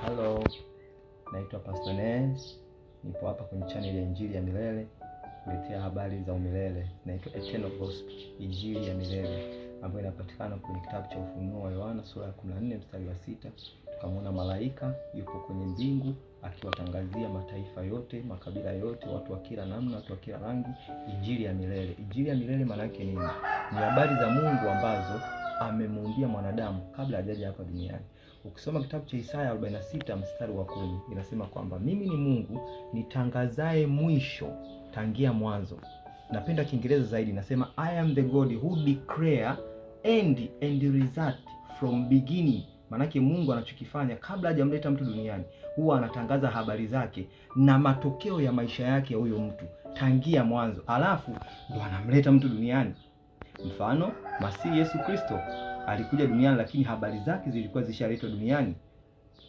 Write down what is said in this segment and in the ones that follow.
Hello, naitwa Pastor Ness. Nipo hapa kwenye channel ya Injili ya Milele kuletea habari za umilele. Naitwa Eternal Gospel, Injili ya Milele, ambayo inapatikana kwenye kitabu cha Ufunuo wa Yohana sura ya 14 mstari wa 6. Tukamwona malaika yupo kwenye mbingu akiwatangazia mataifa yote, makabila yote, watu wa kila namna, watu wa kila rangi, Injili ya milele. Injili ya milele maana yake nini? Ni habari za Mungu ambazo amemuundia mwanadamu kabla hajaja hapa duniani. Ukisoma kitabu cha Isaya 46 mstari wa 10 inasema kwamba mimi ni Mungu nitangazaye mwisho tangia mwanzo. Napenda Kiingereza zaidi, nasema I am the God who declare end and result from beginning. Manake Mungu anachokifanya kabla hajamleta mtu duniani, huwa anatangaza habari zake na matokeo ya maisha yake ya huyo mtu tangia mwanzo, alafu ndo anamleta mtu duniani. Mfano, Masihi Yesu Kristo alikuja duniani, lakini habari zake zilikuwa zishaletwa duniani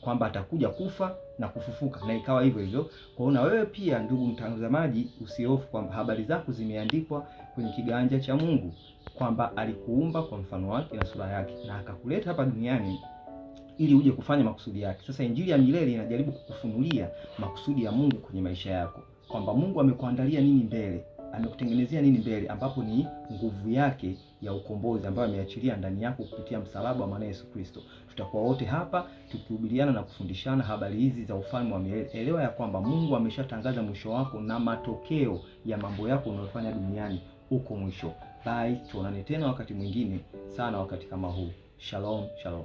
kwamba atakuja kufa na kufufuka, na ikawa hivyo hivyo. Kwa hiyo na wewe pia, ndugu mtazamaji, usihofu kwamba habari zako zimeandikwa kwenye kiganja cha Mungu, kwamba alikuumba kwa mfano wake na sura yake na akakuleta hapa duniani ili uje kufanya makusudi yake. Sasa Injili ya milele inajaribu kukufunulia makusudi ya Mungu kwenye maisha yako, kwamba Mungu amekuandalia nini mbele, amekutengenezea nini mbele, ambapo ni nguvu yake ya ukombozi ambayo ameachilia ndani yako kupitia msalaba wa Bwana Yesu Kristo. Tutakuwa wote hapa tukihubiriana na kufundishana habari hizi za ufalme wa milele. Elewa ya kwamba Mungu ameshatangaza mwisho wako na matokeo ya mambo yako unayofanya duniani huko mwisho. Bye, tuonane tena wakati mwingine sana, wakati kama huu. Shalom, shalom.